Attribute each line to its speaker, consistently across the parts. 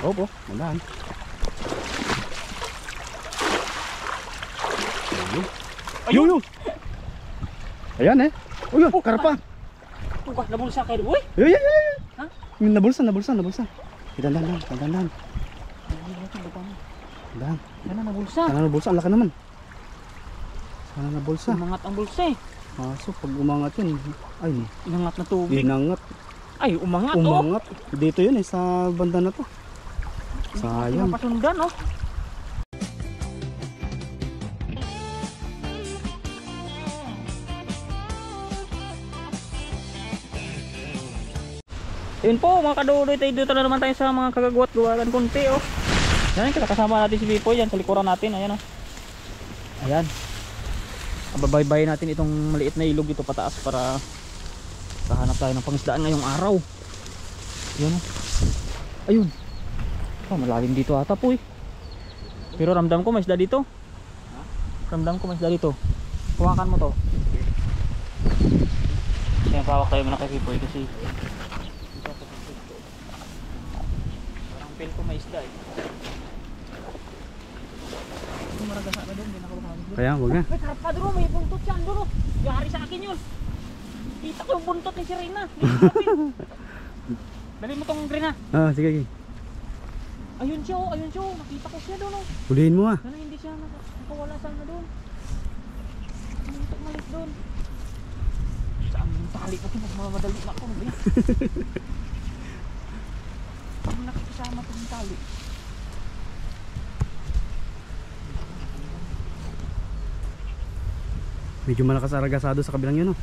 Speaker 1: Opo, mandahan. Ayun! Ayan eh. Uy, karpa.
Speaker 2: Tuka, nabulsa kayo. Uy!
Speaker 1: Ay.
Speaker 2: Ha?
Speaker 1: Nabulsa. Dandan.
Speaker 2: Dahan. Sana nabulsa.
Speaker 1: Sana nabulsa, ang laki naman. Sana nabulsa.
Speaker 2: Umangat ang bulsa eh.
Speaker 1: So pag umangat yun, ay,
Speaker 2: Inangat na tubig.
Speaker 1: inangat.
Speaker 2: Ay, umangat oh.
Speaker 1: Umangat. Dito yun eh, sa banda na to. Sayang.
Speaker 2: Pasundan oh. Yun po mga kaduloy, tayo dito na naman tayo sa mga kagagawat-gawagan konti oh. Yan, kasama natin si Bipoy yan sa likuran natin, ayan oh. Ayan. Babaybayin natin itong maliit na ilog dito pataas para kahanap tayo ng pangisdaan ngayong araw. Ayan oh. Ayun. Malalim dito ata po eh. Pero ramdam ko may isda dito. Ramdam ko may isda dito. Hawakan mo to. Ayan, pahawak tayo muna kay Bipoy kasi parang feel ko may isda eh. Maragasa na doon, hindi nakabahan.
Speaker 1: Kaya, wag na.
Speaker 2: May karpa doon, may buntot yan doon. Yari sa akin yun. Kita ko yung buntot ni si Rina. Dali mo tong Rina.
Speaker 1: Sige.
Speaker 2: Ayun siya, nakita ko siya doon.
Speaker 1: Hulihin mo
Speaker 2: Sana hindi siya nakawala sana doon. Malik doon. Saan yung tali ko ito? Magmamadali na ako. Ang nakikisama ito yung tali.
Speaker 1: Medyo malakas aragasado sa kabilang yun, oh.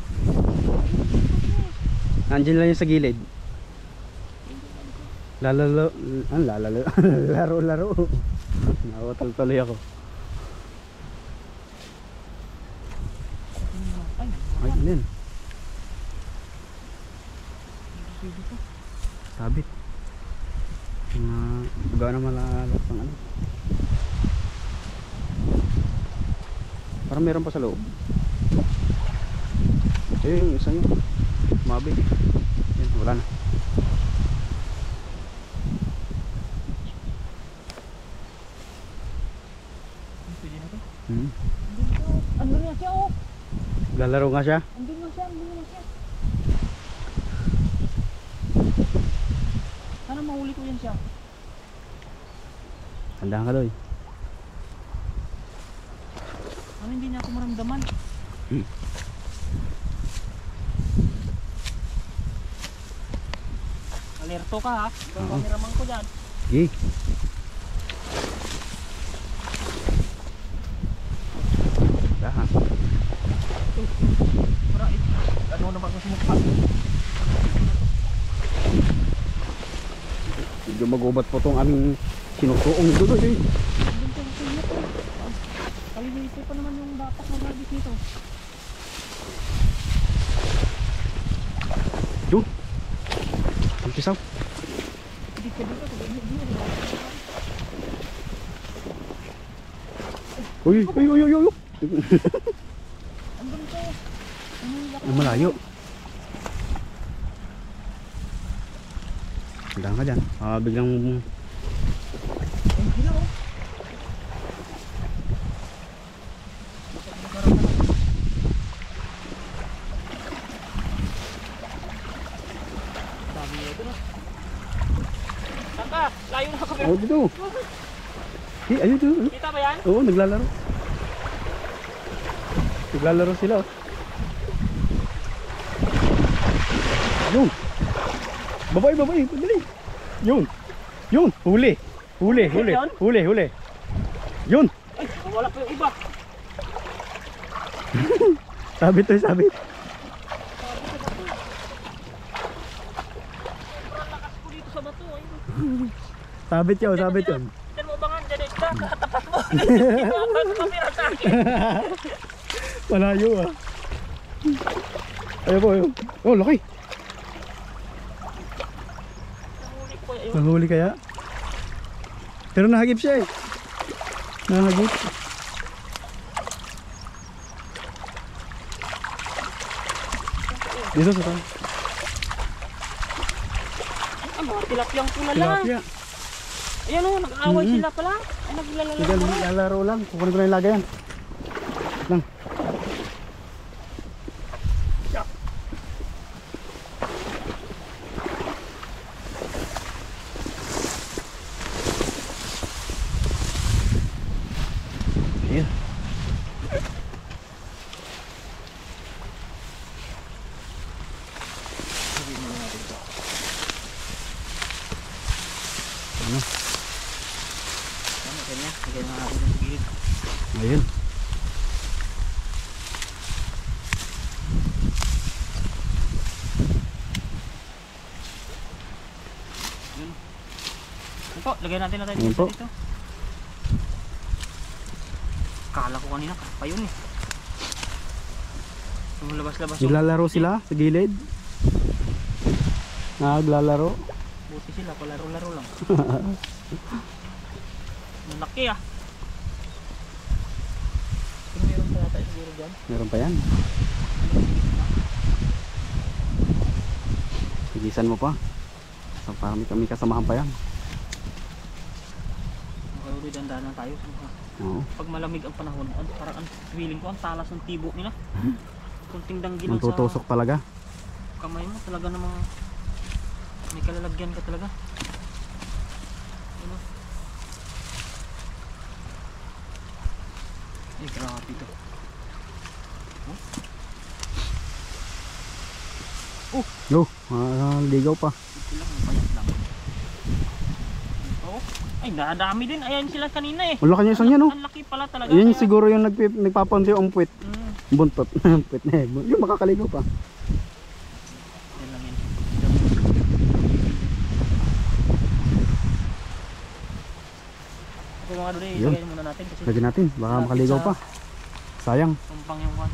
Speaker 1: Nandiyan lang yung sa gilid. Laro. Nawatal-tuloy ako. Ay, ano yan? Sabit. Buga na malalat ng ano. Parang meron pa sa loob. Yung isa nyo mabig. Yan, wala na.
Speaker 2: Pwede na to?
Speaker 1: Andun
Speaker 2: nga siya oh.
Speaker 1: Lalaro nga siya.
Speaker 2: Andun nga siya. Sana mahuli ko yan siya.
Speaker 1: Tandaan ka doy.
Speaker 2: Ano hindi niya ako maramdaman? Alerto ka ha. Ikaw ang cameraman ko dyan.
Speaker 1: Sige. Dahan.
Speaker 2: Para ano naman ko sumukha.
Speaker 1: Medyo magubat po itong aming sinusuong doon eh.
Speaker 2: Kalilito pa naman yung dapat na gagis nito.
Speaker 1: Doon. Ang pisaw.
Speaker 2: Dito.
Speaker 1: Uy.
Speaker 2: Andun ko.
Speaker 1: Ang malayo. Tandaan ka dyan. Biglang
Speaker 2: Tata, layo na kami.
Speaker 1: dito. Ayun dito.
Speaker 2: Kita ba yan?
Speaker 1: Oo, naglalaro. Naglalaro sila, oh. Yun. Babay. Dali. Yun. Huli. Yun.
Speaker 2: Ay, wala pa yung iba.
Speaker 1: Sabit.
Speaker 2: Sobrang lakas ko dito sa bato. Ayun.
Speaker 1: Sabit yun.
Speaker 2: Diyan mo ba nga, dyan yung isda, katapat mo. Dito ako sa kamera sa akin.
Speaker 1: Malayo, ah. Ayun po. Oh, laki.
Speaker 2: Nahuli ko ayun.
Speaker 1: Nahuli kaya? Pero nahagip siya eh. Nahagip. Dito sa tayo.
Speaker 2: Mga tilapyang pula lang.
Speaker 1: Tilapia.
Speaker 2: Ayan o, nag-aaway sila pala. Ay,
Speaker 1: Naglalaro lang. Kukunin ko na yung lagayan. Lang. Ayan. Ano? Ayun.
Speaker 2: Ito, lagyan natin na tayo
Speaker 1: Ayun po.
Speaker 2: dito. Kala ko kanina pa yun eh. Yung labas-labas.
Speaker 1: Naglalaro sila sa gilid. Naglalaro.
Speaker 2: Buti sila, palaro-laro lang. Malaki ah. Kung meron pa yata siguro dyan.
Speaker 1: Meron pa yan. Sigisan mo pa. So, parang may kasamahan pa yan.
Speaker 2: Makauloy dandanan tayo.
Speaker 1: Oo.
Speaker 2: Pag malamig ang panahon, parang ang feeling ko ang talas ng tibo nila. Kunting danggi lang
Speaker 1: Magtutusok
Speaker 2: sa
Speaker 1: talaga.
Speaker 2: kamay mo talaga namang may kalalagyan ka talaga. Ano? Ay, grabe ito.
Speaker 1: Yo, ligaw pa.
Speaker 2: Ito lang, payat lang. Oh, ay, nadami din. Ayan sila kanina eh.
Speaker 1: Wala kanya isang yan, oh.
Speaker 2: Ang laki pala talaga.
Speaker 1: Yan
Speaker 2: Kaya-
Speaker 1: siguro yung nagpapanti ang puwit. Buntot. Puwit na eh. Yung makakaligaw pa.
Speaker 2: Yan lang yan. Ako mga doon eh,
Speaker 1: Yun.
Speaker 2: ilagay muna natin kasi
Speaker 1: Lagyan natin. Baka
Speaker 2: Malapit
Speaker 1: makaligaw
Speaker 2: sa-
Speaker 1: pa. Sayang.
Speaker 2: tumpang yung one.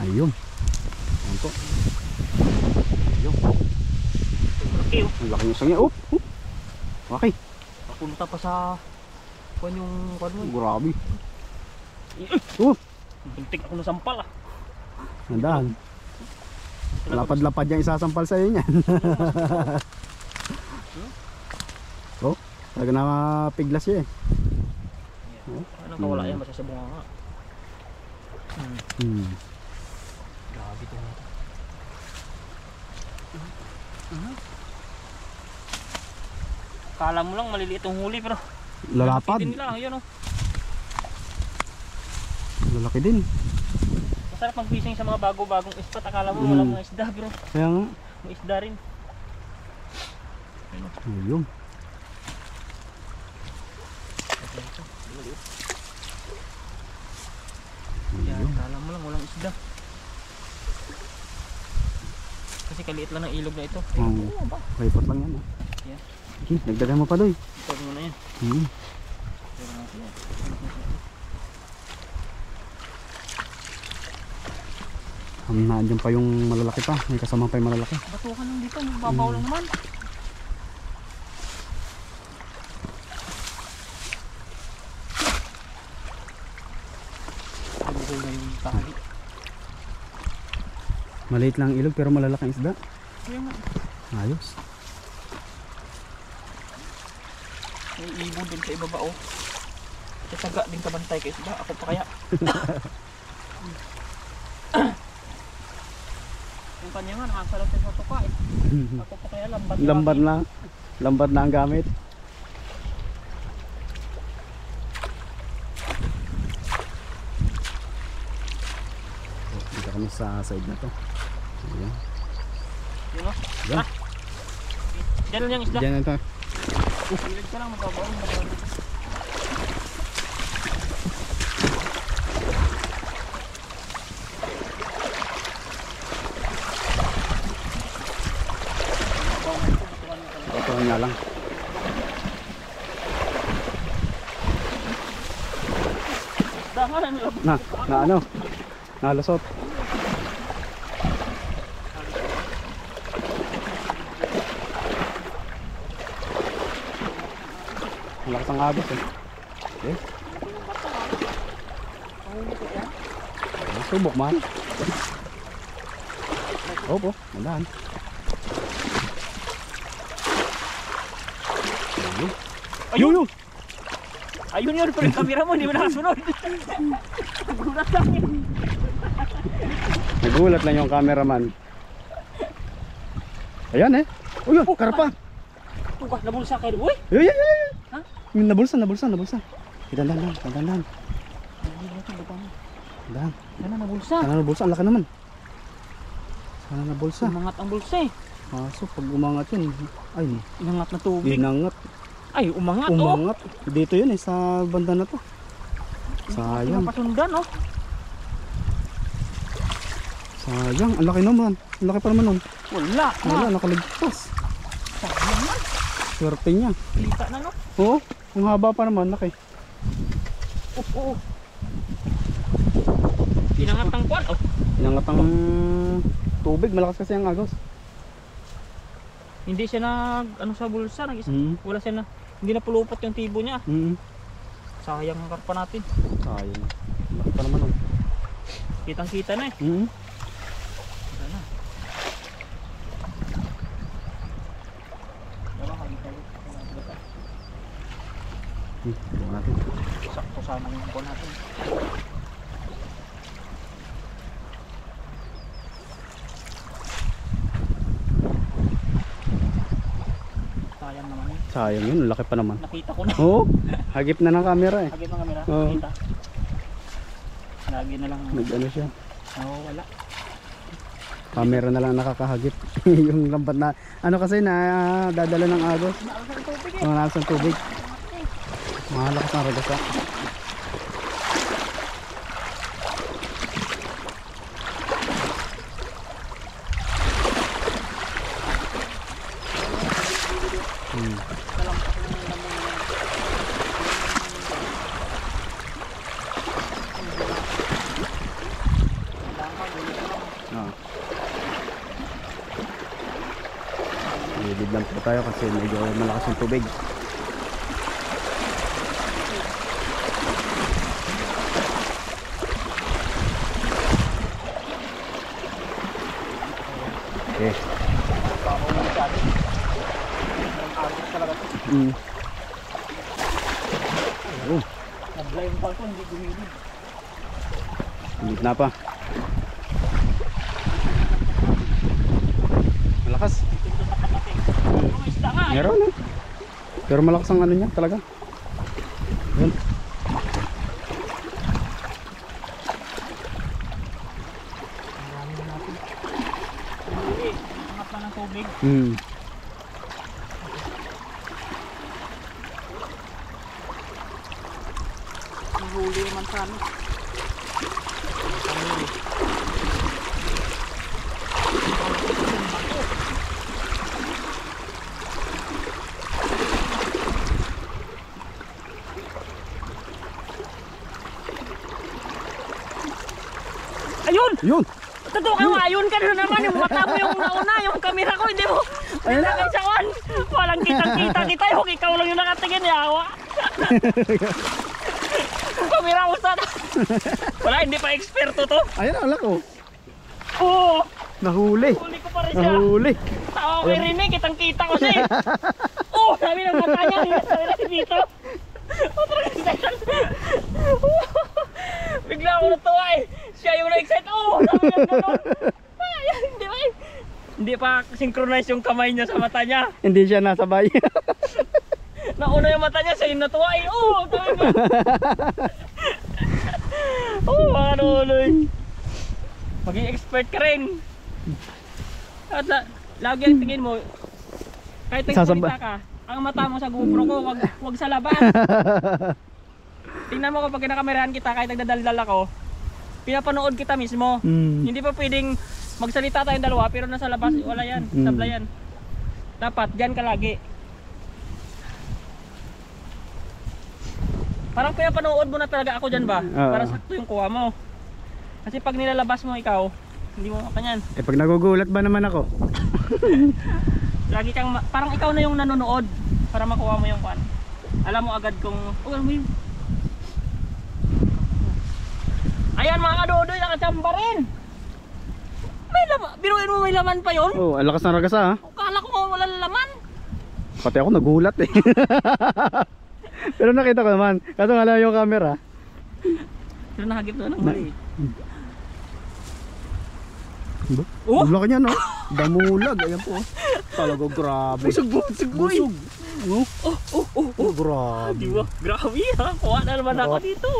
Speaker 1: Ayun. Ayun po. Ayun.
Speaker 2: Laki oh.
Speaker 1: Ang laki yung isang yan. Oh! Oh! Okay.
Speaker 2: Papunta pa sa kwan yung kwan mo.
Speaker 1: Grabe. Oh!
Speaker 2: Buntik ako na sampal ah.
Speaker 1: Nandahan. Lapad-lapad yung isasampal sa'yo niyan. Oh, talaga napiglas siya eh.
Speaker 2: Anong kawala yan? Masasabunga nga. Grabe ito nito. Kala mo lang maliliit ang huli pero
Speaker 1: Lalapad.
Speaker 2: din nila. Ayun oh.
Speaker 1: Lalaki din.
Speaker 2: Masarap mag-fishing sa mga bago-bagong spot. Akala mo walang mga isda pero
Speaker 1: Kaya nga.
Speaker 2: may isda rin.
Speaker 1: Ayun.
Speaker 2: Yan, kala mo lang walang isda. Kasi kaliit lang ng ilog na ito.
Speaker 1: Oo.
Speaker 2: Oo ba?
Speaker 1: Report lang yan.
Speaker 2: Yan.
Speaker 1: Okay, nagdagan mo pa doy.
Speaker 2: Ito muna yan. Pero natin yan.
Speaker 1: Nandiyan pa yung malalaki pa. May kasama pa yung malalaki.
Speaker 2: Batukan lang dito. Magbabaw lang naman. Bubukol na yung tali.
Speaker 1: Maliit lang ang ilog pero malalaki ang isda.
Speaker 2: Ayun nga.
Speaker 1: Ayos.
Speaker 2: May ibon din sa ibaba oh. Kasaga din kabantay kayo sila. Ako pa kaya. Yung kanya nga nakasarap sa tuka eh. Ako pa kaya lambat.
Speaker 1: Lambat na. Lambat na ang gamit. Dito kami sa side na to. Ayan.
Speaker 2: Yun oh.
Speaker 1: Ayan.
Speaker 2: Diyan lang yung isda.
Speaker 1: Diyan na to.
Speaker 2: Ilig ka lang magbabaw.
Speaker 1: Ito nga lang.
Speaker 2: Dangan ang
Speaker 1: Na ano? Nalusot. Malakas ang agos eh. Okay. Subok man. Opo, mandahan. Yung.
Speaker 2: Ayun yun, pero yung camera mo, hindi mo nakasunod. Nagulat lang yun.
Speaker 1: Nagulat lang yung cameraman. Ayan eh. Uy, karpa.
Speaker 2: Tuka, nabulsa kayo. Uy!
Speaker 1: Uy.
Speaker 2: Ha?
Speaker 1: Nabulsa. Dandan. Dandan.
Speaker 2: Sana nabulsa.
Speaker 1: Sana nabulsa, ang laki naman. Sana nabulsa.
Speaker 2: Umangat ang bulsa eh.
Speaker 1: Kaso pag umangat yun, ay,
Speaker 2: Inangat na tubig.
Speaker 1: inangat.
Speaker 2: Ay, umangat oh.
Speaker 1: Umangat. Dito yun eh, sa banda na to. Sayang.
Speaker 2: Napasundan oh.
Speaker 1: Sayang, ang laki naman. Ang laki pa naman nun.
Speaker 2: Wala.
Speaker 1: Wala, nakaligtas.
Speaker 2: Sayang naman.
Speaker 1: Swerte niya.
Speaker 2: Kita na no.
Speaker 1: Oo, ang haba pa naman, laki.
Speaker 2: Oo. Inangat ang kwan oh.
Speaker 1: Inangat ang tubig, malakas kasi ang agos.
Speaker 2: Hindi siya ano sa bulsa, wala siya na, hindi na pulupot yung tibo niya. Sayang ang karpa natin.
Speaker 1: Sayang. Laki pa naman nun.
Speaker 2: Kitang kita na eh. Wala na.
Speaker 1: Tingnan natin.
Speaker 2: Sakto sana yung kwan natin. Sayang naman eh.
Speaker 1: Sayang yun, laki pa naman.
Speaker 2: Nakita ko na.
Speaker 1: Oo, hagip na ng camera eh.
Speaker 2: Hagip ng camera.
Speaker 1: Oo.
Speaker 2: Nakita. Lagi na lang.
Speaker 1: Nag-ano siya.
Speaker 2: Oo, wala.
Speaker 1: Camera na lang nakakahagip. Yung lambat na, ano kasi na dadala ng agos.
Speaker 2: Naalasa ng tubig eh.
Speaker 1: Mga nalas ng tubig. Mahalakas ang ragasa. Ilid lang po tayo kasi medyo malakas yung tubig. Okay. Oh,
Speaker 2: Nablay yung balkon, hindi gumilid.
Speaker 1: hindi na pa. Malakas.
Speaker 2: Mga isda nga.
Speaker 1: Meron eh. Pero malakas ang ano niya talaga. Yun.
Speaker 2: Angat na ng tubig. Mahuli naman sa ano. Ayun!
Speaker 1: Yun.
Speaker 2: Totoo ka nga, ayun ka na naman. Yung mata mo yung nauna, yung camera ko, hindi mo. Hindi na kayo sawan. Walang kitang-kita kita. Yung ikaw lang yung nakatingin, yawa. Yung camera ko sana. Wala, hindi pa eksperto to.
Speaker 1: Ayun ang lako.
Speaker 2: Oo,
Speaker 1: Nahuli.
Speaker 2: huli ko pa rin siya.
Speaker 1: Nahuli.
Speaker 2: Tawa ko kay Rene, kitang-kita ko siya eh. Oo, sabi ng mata niya, sabi na si Dito. O talaga yan. Bigla ako natuwa eh. Siya yung na-excite. Oo, sabi niya gano'n. Ay, hindi ba eh. Hindi pa synchronize yung kamay niya sa mata niya.
Speaker 1: Hindi siya nasabay.
Speaker 2: Nauna yung mata niya, siya yung natuwa eh. Oo, sabi ko. Oo, mga nuloy. Maging expert ka rin. At lagi ang tingin mo, kahit nagsalita ka, ang mata mo sa GoPro ko, wag sa labas. Tingnan mo kapag kinakamerahan kita, kahit nagdadaldal ako, pinapanood kita mismo. Hindi pa pwedeng magsalita tayong dalawa, pero nasa labas, wala yan, sabla yan. Dapat, dyan ka lagi. Parang pinapanood mo na talaga ako dyan ba? Para sakto yung kuha mo. Kasi pag nilalabas mo ikaw, hindi mo makanyan.
Speaker 1: Eh pag nagugulat ba naman ako?
Speaker 2: Lagi kang, parang ikaw na yung nanonood para makuha mo yung kwan. Alam mo agad kung, alam mo yun. Ayan mga kadodoy, nakachamba rin. May laman, biruin mo may laman pa yun?
Speaker 1: Oh, ang lakas ng ragasa ha.
Speaker 2: Kala ko wala laman.
Speaker 1: Pati ako nagulat eh. Pero nakita ko naman. Kaso nga lang yung camera.
Speaker 2: Pero nakagip na ng mali.
Speaker 1: Oh! Laki niya, no? Damulag. Ayan po. Talaga grabe.
Speaker 2: Busog boy.
Speaker 1: Grabe.
Speaker 2: Diba? Grabe ha. Kuha na naman ako dito.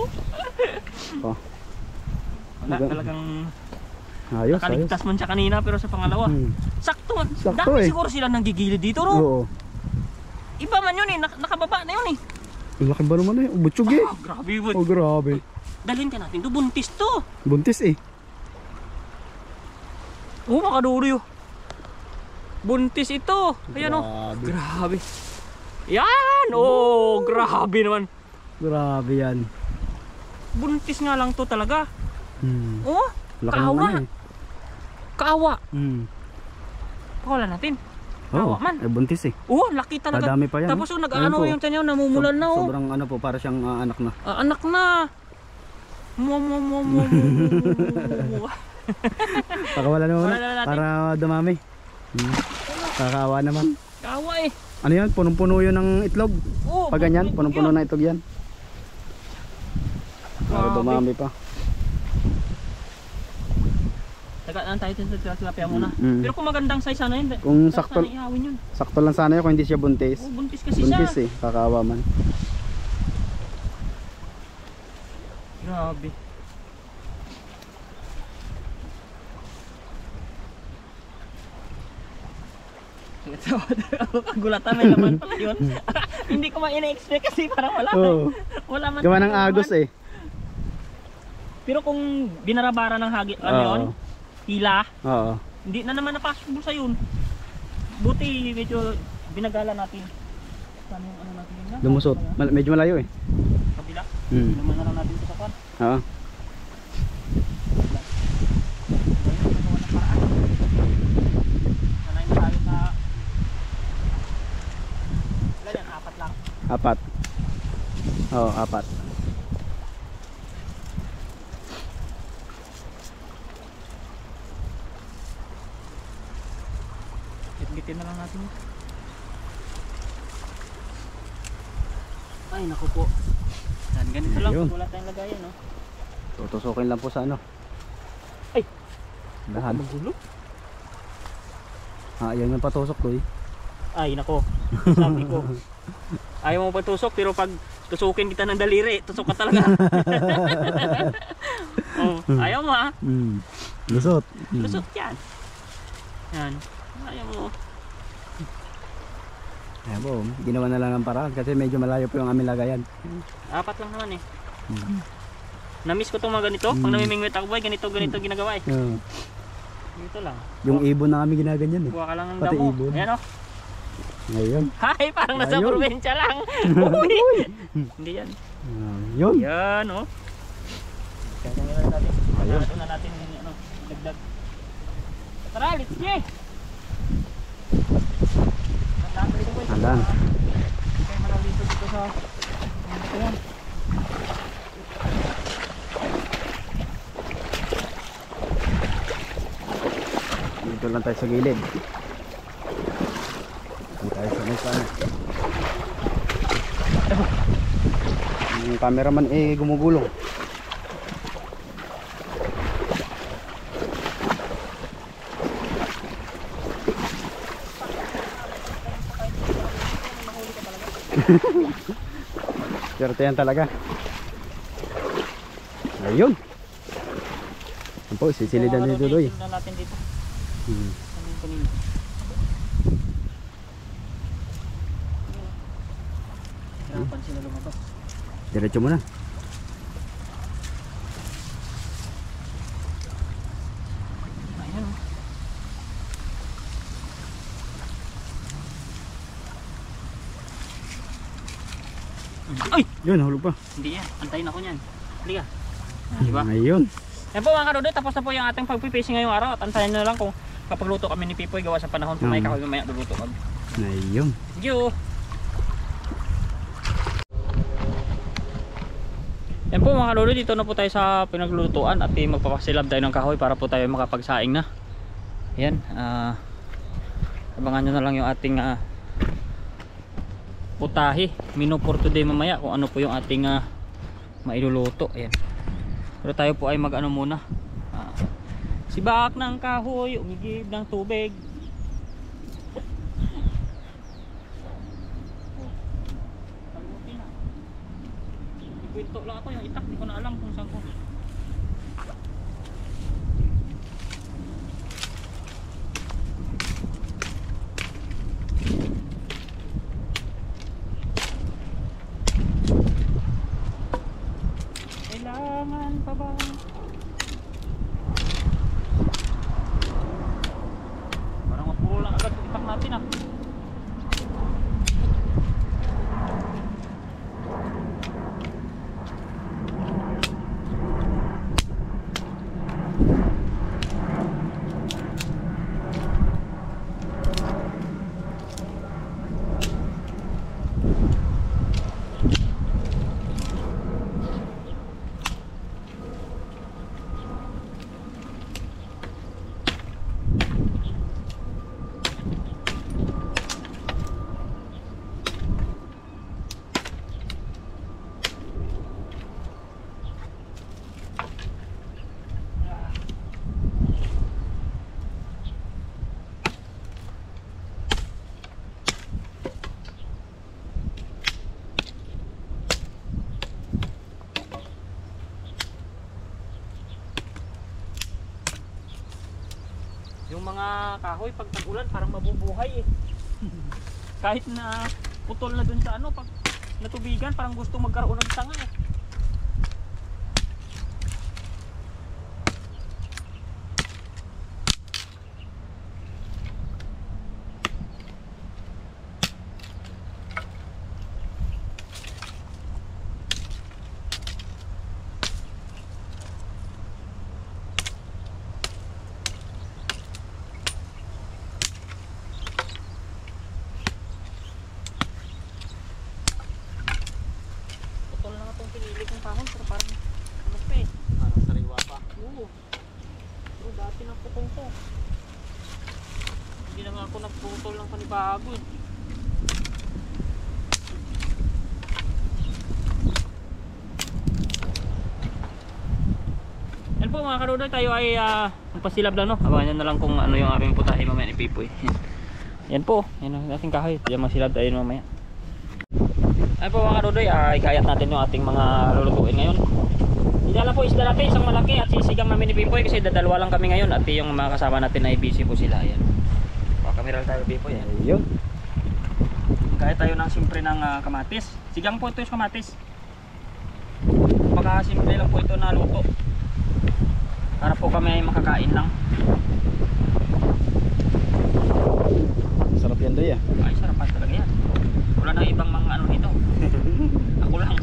Speaker 1: Oh.
Speaker 2: Wala talagang
Speaker 1: Ayos, ayos.
Speaker 2: nakaligtas man siya kanina pero sa pangalawa. Sakto man.
Speaker 1: Sakto
Speaker 2: Dami
Speaker 1: eh.
Speaker 2: siguro sila nang gigilid dito, no?
Speaker 1: Oo.
Speaker 2: Iba man yun eh. Nakababa na yun eh.
Speaker 1: Ang laki ba naman eh? Butsyog eh.
Speaker 2: Grabe boy.
Speaker 1: Oh, grabe.
Speaker 2: Dalhin ka natin. Buntis to.
Speaker 1: Buntis eh.
Speaker 2: Makaduloy oh. Buntis ito. Ayan oh. Grabe. Yan. Oh, grabe naman.
Speaker 1: Grabe yan.
Speaker 2: Buntis nga lang to talaga. Oh,
Speaker 1: Laki
Speaker 2: kaawa.
Speaker 1: naman eh.
Speaker 2: Kaawa. Pakawala natin.
Speaker 1: Oo,
Speaker 2: Kaawa man.
Speaker 1: buntis eh.
Speaker 2: Oh, laki talaga.
Speaker 1: Madami pa yan.
Speaker 2: Tapos
Speaker 1: oh.
Speaker 2: nag-ano
Speaker 1: Ayun po.
Speaker 2: yung tiyan niya, namumulan na oh.
Speaker 1: Sobrang ano po, para siyang anak na.
Speaker 2: Anak na. Mo.
Speaker 1: Pakawala naman
Speaker 2: Pakawala natin.
Speaker 1: para dumami. Kakawa naman.
Speaker 2: Kaawa eh.
Speaker 1: Ano yan? Punong-puno yun ng itlog.
Speaker 2: Oh,
Speaker 1: Pag ganyan,
Speaker 2: buntis
Speaker 1: punong-puno
Speaker 2: yun.
Speaker 1: ng itlog yan. Para
Speaker 2: Grabe.
Speaker 1: dumami pa.
Speaker 2: Tagaan tayo sa tilapia muna.
Speaker 1: Mm.
Speaker 2: Pero kung magandang size sana yun.
Speaker 1: Kung
Speaker 2: dapat
Speaker 1: sakto,
Speaker 2: sana ihawin yun.
Speaker 1: sakto lang sana yun kung hindi siya buntis.
Speaker 2: Oh, buntis kasi
Speaker 1: Buntis
Speaker 2: siya.
Speaker 1: eh, kakawa man.
Speaker 2: Grabe. Kagulatan, may laman pala yun. Hindi ko ma-expect kasi parang wala.
Speaker 1: Oo.
Speaker 2: Wala man.
Speaker 1: Gawa ng
Speaker 2: talaga
Speaker 1: agos
Speaker 2: laman.
Speaker 1: eh.
Speaker 2: Pero kung binarabara ng hagi, ano
Speaker 1: Oo.
Speaker 2: yun? Hila,
Speaker 1: Oo.
Speaker 2: hindi na naman napasok sa yun. Buti medyo binagala natin. Saan yung ano natin yun?
Speaker 1: Lumusot. Medyo malayo eh.
Speaker 2: Kabila.
Speaker 1: Mm.
Speaker 2: Naman na lang natin sa kapan.
Speaker 1: Oo.
Speaker 2: Sanay na tayo sa... Wala yan, 4 lang.
Speaker 1: 4. Oo, 4.
Speaker 2: Bitbitin na lang natin yun. Ay, naku po. Yan, ganito lang.
Speaker 1: Ayun.
Speaker 2: Pag wala tayong lagayan, no?
Speaker 1: Tutusukin lang po sa ano.
Speaker 2: Ay!
Speaker 1: Dahan.
Speaker 2: Magulo.
Speaker 1: Yan yung patusok to eh.
Speaker 2: Ay, nako. Sabi ko. Ayaw mo patusok, pero pag tusukin kita ng daliri, tusok ka talaga. Oh, ayaw mo ha?
Speaker 1: Lusot.
Speaker 2: Lusot yan. Yan. Ayaw mo.
Speaker 1: Ayan po, ginawa na lang ng paraan kasi medyo malayo po yung aming lagayan.
Speaker 2: 4 lang naman eh. Na-miss ko itong mga ganito. Pag namimingwit ako boy, ganito ginagawa eh. Dito lang.
Speaker 1: Yung ibon na kami ginaganyan eh.
Speaker 2: Kuha ka lang ng
Speaker 1: Pati
Speaker 2: damo.
Speaker 1: ibon.
Speaker 2: Ayan o.
Speaker 1: Ngayon.
Speaker 2: Hi, parang nasa
Speaker 1: Ayun.
Speaker 2: probinsya lang. Uy! Hindi yan.
Speaker 1: Yun.
Speaker 2: Yan o. Kaya kung nilagay natin.
Speaker 1: Ayun.
Speaker 2: Ito na natin ano, dagdag. Tara, let's go! Tandaan mo dito boy.
Speaker 1: Tandaan.
Speaker 2: Kaya malalito dito sa... Ito yan.
Speaker 1: Dito lang tayo sa gilid. Dito tayo sa may sana. Yung cameraman eh gumugulong. Swerte yan talaga. Ayun. Yan po, sisilidan ni Dudoy.
Speaker 2: Sisilidan natin dito. Kanina. Hirapan sila lumabas.
Speaker 1: Diretso mo na.
Speaker 2: Ayan o. Ay!
Speaker 1: Yun, hulog pa.
Speaker 2: Hindi yan. Antayin ako niyan. Hindi ka. Diba?
Speaker 1: Ayun.
Speaker 2: Yan po mga karudoy. Tapos na po yung ating pagpipishing ngayong araw. At antayin na lang kung kapagluto kami ni Pipoy gawa sa panahon kung may kahoy mamaya luluto kami.
Speaker 1: Ayun.
Speaker 2: Thank you! Yan po mga karudoy. Dito na po tayo sa pinaglulutuan at magpapasilab tayo ng kahoy para po tayo makapagsaing na. Yan. Abangan nyo na lang yung ating putahe, menu for today mamaya kung ano po yung ating mailuluto. Ayan. Pero tayo po ay mag-ano muna. Sibak ng kahoy, umigib ng tubig. Kwento lang ako yung itak, di ko na alam kung saan ko. Kailangan pa ba? Parang mapulo lang agad yung itak natin ah. Yung mga kahoy pag tag-ulan parang mabubuhay eh. Kahit na putol na dun sa ano, pag natubigan parang gusto magkaroon ng tanga eh. Pinili kong kahon pero parang ano pa eh, parang sariwa pa. Oo, pero dati ng putong to, hindi na nga ako nagputol ng panibago eh. Yan po mga karudoy, tayo ay magpasilab lang no. Abangan nyo na lang kung ano yung aming putahe mamaya ni Pipoy. Yan po, yan ang ating kahoy, yan masilab tayo mamaya. Ay po mga karudoy, ikayat natin yung ating mga lulutuin ngayon. Idala po isda natin, isang malaki at sisigang namin ni Pipoy kasi dadalwa lang kami ngayon at yung mga kasama natin ay busy po sila. Ayan. Pakameral tayo Pipoy.
Speaker 1: Ayun.
Speaker 2: Kaya tayo ng simpre ng kamatis. Sigang po ito yung kamatis. Pagkasimple lang po ito na luto. Para po kami ay makakain lang.
Speaker 1: Sarap yan doy ah.
Speaker 2: Ay sarapan talaga yan. Wala nang ibang mga ano dito. Ako lang.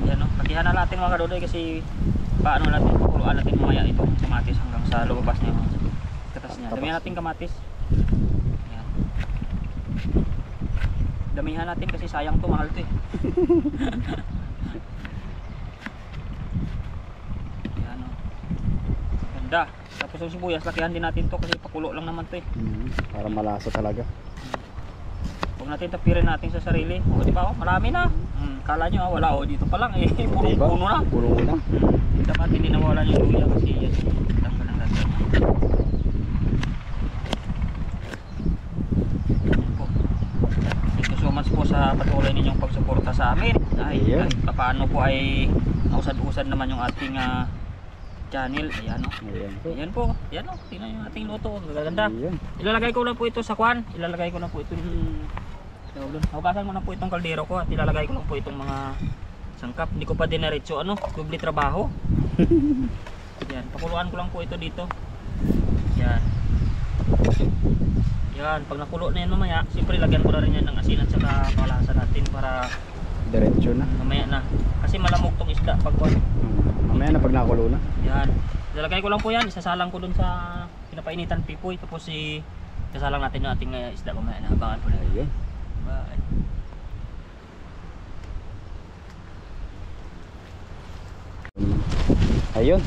Speaker 2: Yan o, patihan na natin mga kadudoy kasi paano natin, pakuluan natin mamaya itong kamatis hanggang sa lumabas niya yung katas niya. Damihan natin kamatis. Yan. Damihan natin kasi sayang to, mahal to eh. Yan o. Ganda. Tapos yung sibuyas, lakihan din natin to kasi pakulo lang naman to eh.
Speaker 1: Para malasa talaga.
Speaker 2: Huwag natin tapirin natin sa sarili. O di ba oh, marami na. Kala nyo wala o dito pa lang eh. Puno na.
Speaker 1: Puno na.
Speaker 2: Dapat hindi nawalan yung luya kasi yan. Dapat ng ganda. Thank you so much po sa patuloy ninyong pagsuporta sa amin. Ay, kahit paano po ay nausad-usad naman yung ating channel. Ayan o. Ayan po. Ayan o. Tingnan yung ating luto. Gaganda. Ilalagay ko lang po ito sa kwan. Ilalagay ko lang po ito. Hugasan mo na po itong kaldero ko at ilalagay ko lang po itong mga sangkap. Hindi ko pa dinaretso ano, doble trabaho. Yan, pakuluan ko lang po ito dito. Yan. Yan, pag nakulo na yan mamaya, siyempre lagyan ko na rin yan ng asin at saka malasa natin para
Speaker 1: diretso na.
Speaker 2: Mamaya na. Kasi malamog tong isda pag
Speaker 1: mamaya na pag nakulo na.
Speaker 2: Yan. Ilalagay ko lang po yan, isasalang ko dun sa pinapainitan Pipoy tapos isasalang natin yung ating isda mamaya na. Abangan po na.
Speaker 1: Ayun.
Speaker 2: Bye.
Speaker 1: Ayun.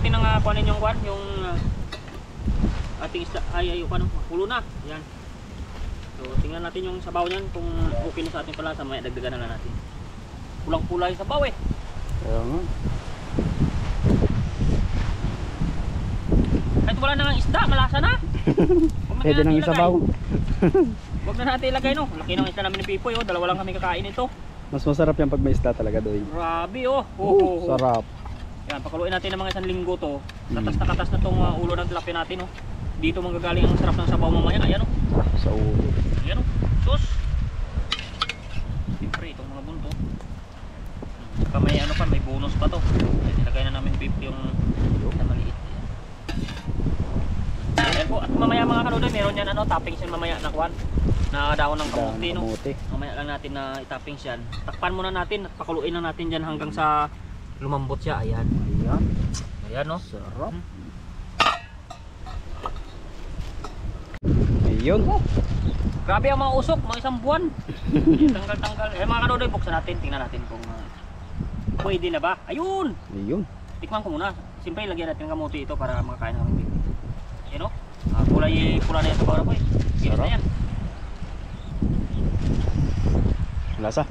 Speaker 2: natin ng kuanin yung kuan, yung ating isda ay ano, pulo na. Yan. So tingnan natin yung sabaw niyan kung okay na sa ating palasa, may dagdagan na lang natin. Pulang-pula yung sabaw eh.
Speaker 1: Kaya nga.
Speaker 2: Kahit wala na ng isda, malasa na.
Speaker 1: Pwede nang isabaw.
Speaker 2: Huwag na natin ilagay no. Laki ng isda namin ni Pipoy oh. Dalawa lang kami kakain ito.
Speaker 1: Mas masarap yan pag may isda talaga doy.
Speaker 2: Grabe oh. Oh.
Speaker 1: Sarap.
Speaker 2: Yan, pakuluin natin ng mga isang linggo to. Katas na katas na tong ulo ng tilapia natin oh. Dito manggagaling ang sarap ng sabaw mamaya. Ayan oh.
Speaker 1: Sa ulo.
Speaker 2: Ayan oh. Sus. Siyempre itong mga bunto. Saka may ano pa, may bonus pa to. Nilagay na namin beef yung na maliit. Ayan po, at mamaya mga kanudoy, meron yan ano, toppings yan mamaya na kuwan. Na dahon ng kamuti no. Mamaya lang natin na itoppings yan. Takpan muna natin at pakuluin lang natin dyan hanggang sa lumambot siya. Ayan.
Speaker 1: Ayan.
Speaker 2: Ayan no.
Speaker 1: Sarap. Ayun.
Speaker 2: Grabe ang mga usok, mga isang buwan. Tanggal-tanggal. Eh mga kanudoy, buksan natin. Tingnan natin kung pwede na ba. Ayun.
Speaker 1: Ayun.
Speaker 2: Tikman ko muna. Siyempre ilagyan natin ng kamuti ito para makakain ng beef. Ayan o. Kulay pula na yan sa bawang po eh. Ginis na yan.
Speaker 1: Lasa.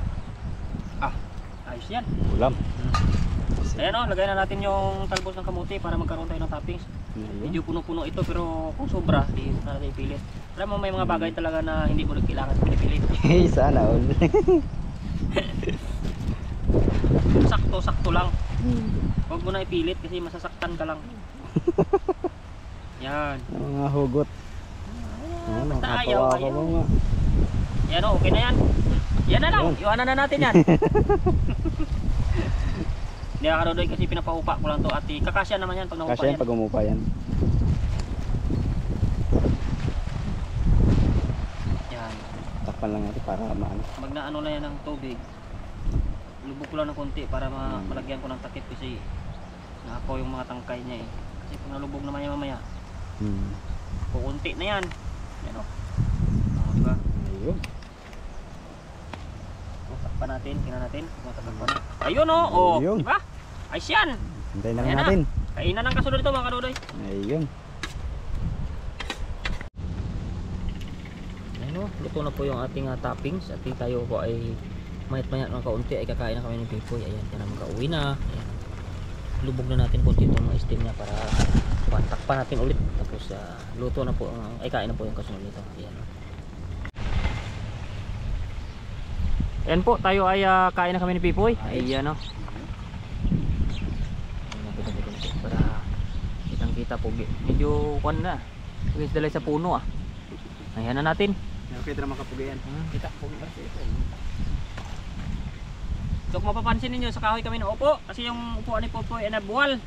Speaker 2: Ayos yan.
Speaker 1: Ulam.
Speaker 2: Ayan o, lagay na natin yung talbos ng kamuti para magkaroon tayo ng toppings.
Speaker 1: Ayun.
Speaker 2: Medyo puno-puno ito pero kung sobra, di na natin ipilit. Alam mo may mga bagay talaga na hindi mo kailangan pinipilit.
Speaker 1: Hey, sana all.
Speaker 2: Sakto-sakto lang. Huwag mo na ipilit kasi masasaktan ka lang. Yan.
Speaker 1: Mga hugot. Ano,
Speaker 2: Basta ayaw, ayaw.
Speaker 1: nga.
Speaker 2: Yan o, okay na yan. Yan na lang, iwanan na natin yan. Hindi ka karodoy kasi pinapaupa ko lang to at kakasya naman yan pag naupa
Speaker 1: Kasi yan
Speaker 2: yan.
Speaker 1: pag umupa yan.
Speaker 2: Yan.
Speaker 1: Takpan lang natin para maano.
Speaker 2: Mag na ano na yan ng tubig. Lubog ko lang ng konti para malagyan ko ng takip kasi nakapo yung mga tangkay niya eh. Kasi kung nalubog naman yan mamaya, kukunti na yan. Yan o. Diba?
Speaker 1: Ayun.
Speaker 2: Takpan natin, tingnan natin. Takpan na. Ayun o. Oh,
Speaker 1: Ayun.
Speaker 2: diba? Ayos yan.
Speaker 1: Hintayin na lang
Speaker 2: Ayan na.
Speaker 1: natin.
Speaker 2: Kainan ng kasunod ito mga kanudoy.
Speaker 1: Ayun.
Speaker 2: Ayun o. Luto na po yung ating toppings. At tayo po ay mayat-mayat ng kaunti ay kakain na kami ng Pipoy. Ayan, kaya naman kauwi na. Ayan. Lubog na natin konti itong mga steam niya para takpan natin ulit. Tapos luto na po, ay kain na po yung kasunod nito. Ayan. Ayan po, tayo ay kain na kami ni Pipoy. Ayan o. Para kitang kita po. Medyo kuwan na. Pagkis dalay sa puno ah. Ayan na natin.
Speaker 1: Okay na makapugayan.
Speaker 2: Kita po. So kung mapapansin ninyo, sa kahoy kami naupo kasi yung upuan ni Popoy ay nabuwal.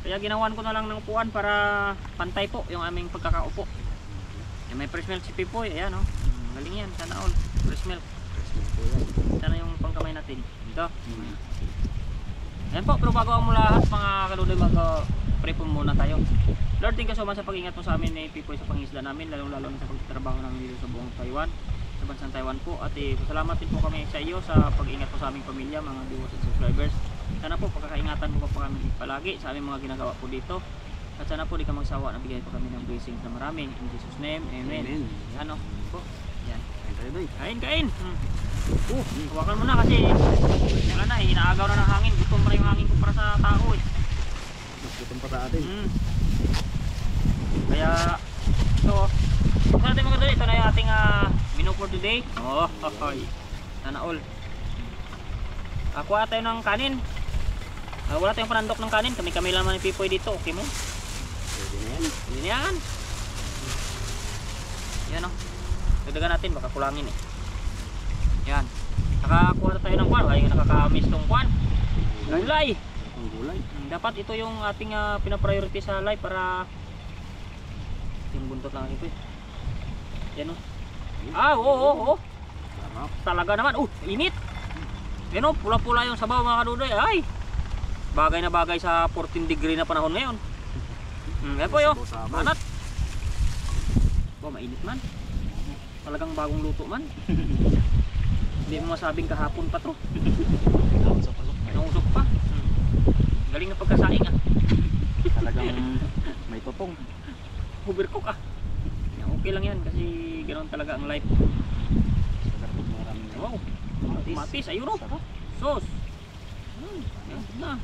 Speaker 2: Kaya ginawan ko na lang ng upuan para pantay po yung aming pagkakaupo. Yung may fresh milk si Popoy, ayan o. Galing yan, sana all. Fresh milk. Sana yung pangkamay natin. Dito. Ayan po, pero bago ang mula lahat mga kaluloy, mag-pray po muna tayo. Lord, thank you so much sa pag-ingat mo sa amin ni Popoy sa pangisla namin, lalong-lalo na sa pagtatrabaho namin dito sa buong Taiwan. Sa bansang Taiwan po at salamat din po kami sa iyo sa pag-ingat po sa aming pamilya, mga viewers and subscribers. Sana po pagkakaingatan mo po kami palagi sa aming mga ginagawa po dito at sana po di ka magsawa na bigyan po kami ng blessings na maraming in Jesus name, amen. Yan o po, yan, kain. Hawakan mo na kasi wala na, inaagaw na ng hangin, gutom pa yung hangin ko para sa tao eh.
Speaker 1: Gutom pa sa atin.
Speaker 2: Kaya ito kung natin mga kadali, ito na yung ating menu for today. Oh, sana all. Kuha tayo ng kanin. Wala tayong panandok ng kanin. Kami lang ni Pipoy dito. Okay mo? Pwede na yan. Yan o. Dagdagan natin. Baka kulangin eh. Yan. Nakakuha tayo ng kwan. Ay nakakamiss tong kwan. Gulay. Dapat ito yung ating pinapriority sa life para yung buntot lang ito eh. Yan o. Oo. Talaga naman. Init. Yan o, pula-pula yung sabaw mga kadudoy. Ay, bagay na bagay sa 14 degree na panahon ngayon. Yan po yun. Manat. Mainit man. Talagang bagong luto man. Hindi mo masabing kahapon pa to. Nausok pa. Galing na pagkasaing ah. overcook ah. Yan, okay lang yan kasi ganoon talaga ang life. Wow. Matis, ayun oh. Sos. Yan na.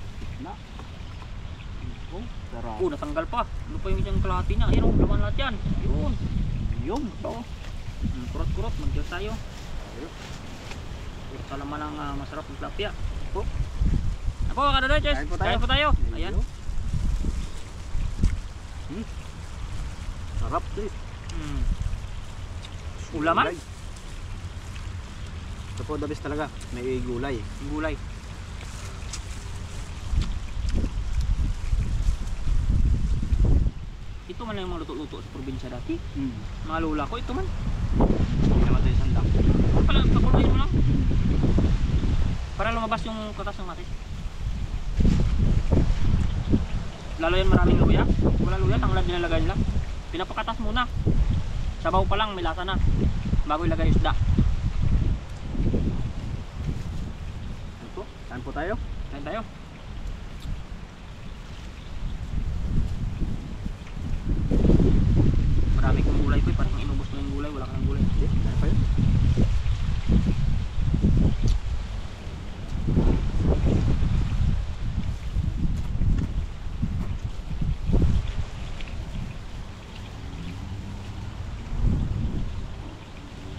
Speaker 1: Sarap.
Speaker 2: Oh, natanggal pa. Ano pa yung isang kalahati niya? Ayun oh, laman lahat yan. Yun.
Speaker 1: Yung.
Speaker 2: Ito. Kurot-kurot, mag-diyo tayo. Ito naman ang masarap ng tilapia. Ako, kaduday, Ches. Kain po tayo. Ayan.
Speaker 1: Sarap din.
Speaker 2: Ulaman?
Speaker 1: Ito po the best talaga. May gulay.
Speaker 2: Gulay. Ito man lang yung mga luto-luto sa probinsya dati. Mga lola ko, ito man.
Speaker 1: Hindi naman tayo sandang.
Speaker 2: Pakuluin mo lang. Para lumabas yung katas ng matis. Lalo yan maraming luya. Wala luya, tanglad nilalagay nila. Pinapakatas muna. Sabaw pa lang, may lasa na. Bago ilagay yung isda.
Speaker 1: Ito, saan po tayo?
Speaker 2: Kain tayo. Marami kong gulay ko, parang inubos mo yung gulay, wala ka ng gulay.
Speaker 1: Hindi, dahil pa yun.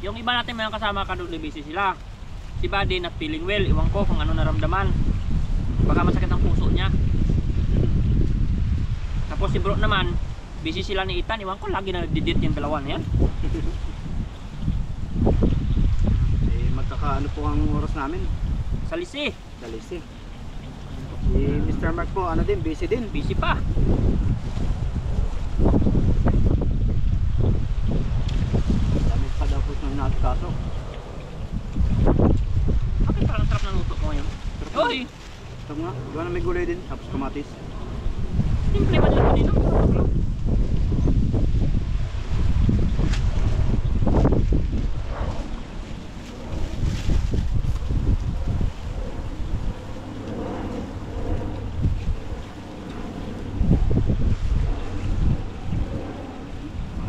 Speaker 2: Yung iba natin may kasama kaduday busy sila. Si Buddy not feeling well, iwan ko kung ano naramdaman. Baka masakit ang puso niya. Tapos si Bro naman, busy sila ni Ethan, iwan ko lagi na nagdidit yung dalawa na yan.
Speaker 1: Magkakaano po ang oras namin?
Speaker 2: Sa lisi,
Speaker 1: Dalis eh. Si Mr. Mark po, ano din, busy din.
Speaker 2: busy pa.
Speaker 1: Dami pa daw po itong inaasikaso.
Speaker 2: Bakit parang sarap ng luto ko ngayon? Oy!
Speaker 1: Ito nga, diba na may gulay din, tapos kamatis.
Speaker 2: Simple man lang dito.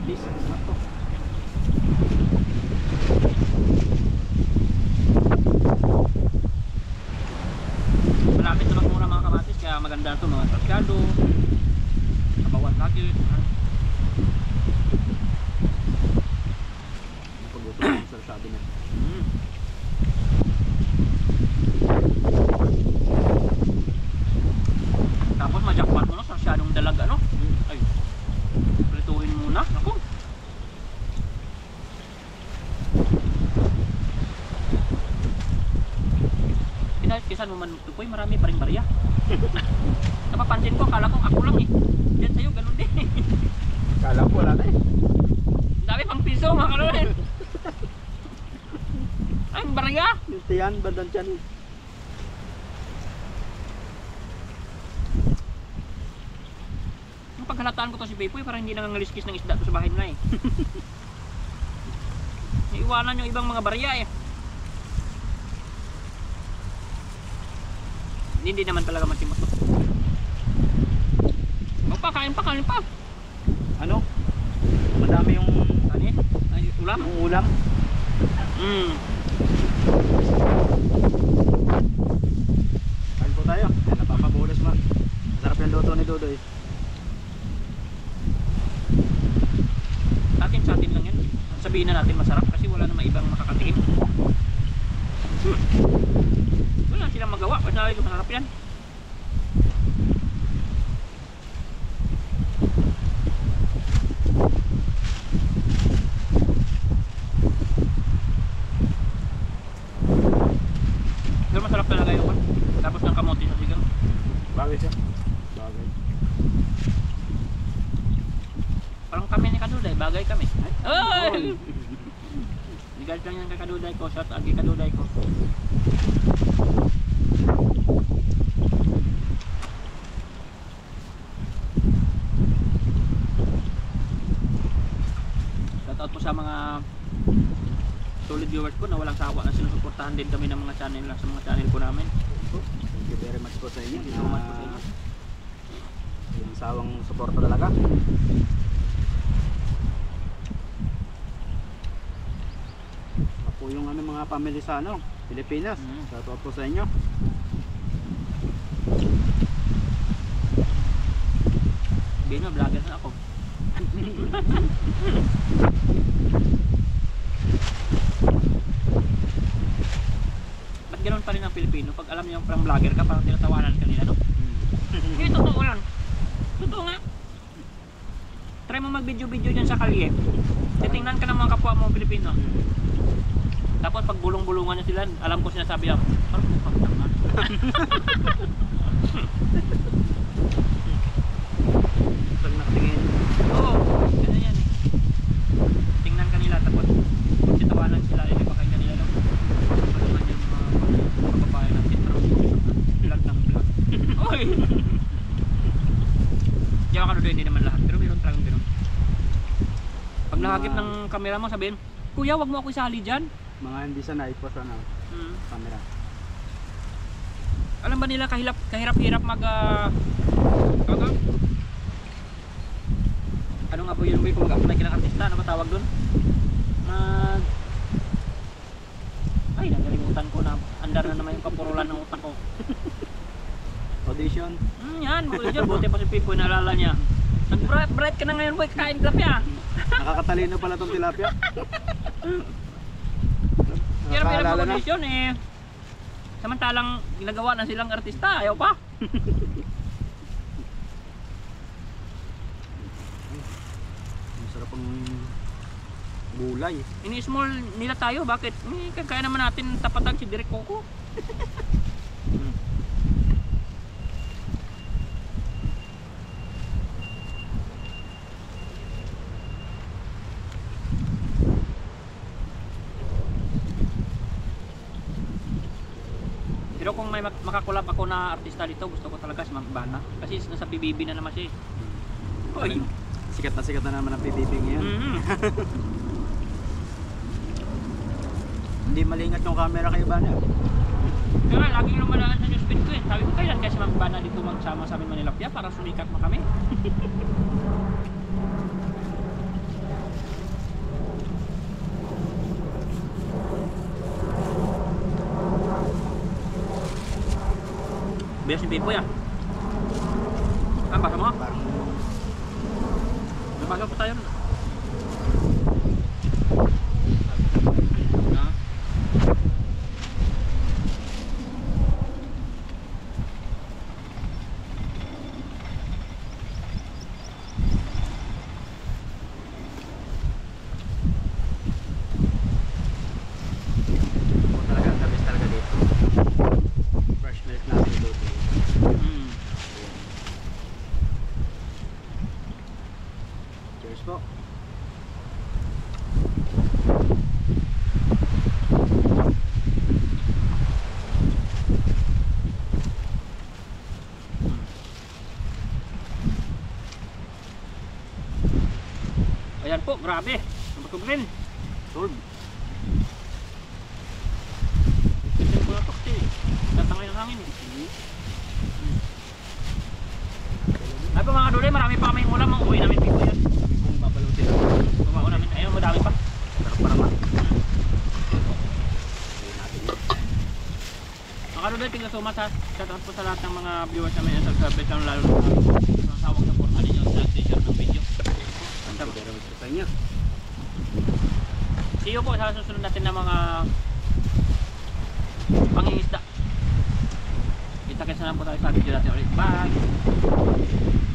Speaker 1: This, sarap to.
Speaker 2: Malapit na magmura mga kamatis, kaya maganda na ito mga sarsyado. Kabawan lagi.
Speaker 1: Pag-uto ng sarsado na.
Speaker 2: Tapos majakpan mo no, sarsyadong dalaga no. Ay, prituhin muna. Ako. Kisan mo man tupoy, marami pa rin barya. Napapansin ko, akala ko ako lang eh. Yan sa'yo, ganun din eh.
Speaker 1: Kala ko wala na eh.
Speaker 2: Ang dami pang piso mga kalunin. Ang barya.
Speaker 1: Yung tiyan, bandang tiyan eh.
Speaker 2: Ang paghalataan ko to si Bepoy, parang hindi nangangaliskis ng isda to sa bahay nila eh. Iiwanan yung ibang mga barya eh. Hindi naman talaga masimot to. O pa, kain pa.
Speaker 1: Ano? Madami yung
Speaker 2: Ano eh? Ay, ulam?
Speaker 1: yung ulam. Kain po tayo. Yan, napapabulas ma. Masarap yung luto ni Dodoy.
Speaker 2: Sa atin lang yan. Sabihin na natin masarap kasi wala namang ibang makakatingin. Wala silang magawa. Basta ito masarap yan. Pero masarap talaga yun. Tapos ng kamote sa sigang.
Speaker 1: Bagay siya. Bagay.
Speaker 2: Parang kami ni Kaduday, bagay kami. Ay! Nigalit lang yan kay Kaduday ko. Shout out kay Kaduday ko. Shout out po sa mga solid viewers ko na walang sawa na sinusuportahan din kami ng mga channel sa mga channel ko namin.
Speaker 1: Thank you very much po sa inyo.
Speaker 2: Thank you so much po sa inyo.
Speaker 1: Yung sawang suporta talaga. mga family sa Pilipinas. Shoutout po sa inyo.
Speaker 2: Bino, vlogger na ako. Ba't ganun pa rin ang Pilipino? Pag alam niyo parang vlogger ka, parang tinatawanan ka nila, no? Hindi, totoo yan. Totoo nga. Try mo mag-video-video dyan sa kalye. Titingnan ka ng mga kapwa mo Pilipino. Tapos pag bulong-bulungan niya sila, alam ko sinasabi ako, parang mukhang tanga.
Speaker 1: Pag nakatingin.
Speaker 2: Oo, ganyan yan eh. Tingnan ka nila, tapos titawanan sila, hindi pa kayo kanila lang. Tulungan yung mga kababayan natin, pero vlog ng vlog. Oy! Diyan ka doon, hindi naman lahat, pero mayroon talagang gano'n. Pag nakagip ng camera mo, sabihin, Kuya, wag mo ako isali dyan.
Speaker 1: Mga hindi sanay po sa camera.
Speaker 2: Alam ba nila kahirap-hirap mag ano nga po yun boy, kung mag-apply ka ng artista, ano ba tawag dun? Ay, nagalimutan ko na, andar na naman yung kapurulan ng utak ko.
Speaker 1: Audition.
Speaker 2: Yan, buti pa si Pipoy, naalala niya. Nag-bright ka na ngayon boy, kain tilapia.
Speaker 1: Nakakatalino pala tong tilapia.
Speaker 2: Kaya may audition eh. Samantalang ginagawa na silang artista, ayaw pa.
Speaker 1: Masarap ang gulay.
Speaker 2: Ini-small nila tayo, bakit? Kaya naman natin tapatan si Direk Coco. Pero kung may makakulab ako na artista dito, gusto ko talaga si Ma'am Bana. Kasi nasa PBB na naman siya eh. Oy.
Speaker 1: Sikat na naman ang PBB ngayon. Hindi malingat yung camera kay Bana.
Speaker 2: Kaya laging lumalaan sa newsfeed ko eh. Sabi ko, kailan kasi Ma'am Bana dito magsama sa amin Manilapia para sumikat mo kami. Bias ni Pipoy ah. Ang basa mo? Nabagal pa tayo.
Speaker 1: Po.
Speaker 2: Ayan po, grabe. Nabasog rin.
Speaker 1: Solve.
Speaker 2: Kasi ko na to kasi tatangay ng hangin eh. Ay po mga kaduli, marami pa kaming ulam. Ang uwi namin Pipoy yan.
Speaker 1: Kung babalutin.
Speaker 2: Bumao namin. Ayun, madami pa.
Speaker 1: Sarap pa naman.
Speaker 2: Mga kaduli, tignan so much ha. Shoutout po sa lahat ng mga viewers namin sa subscribe channel, lalo na sa sawang support ninyo sa nag-share ng video.
Speaker 1: Ang dami sa inyo.
Speaker 2: See you po sa susunod natin na mga pangingisda. Kita-kits na lang po tayo sa video natin ulit. Bye!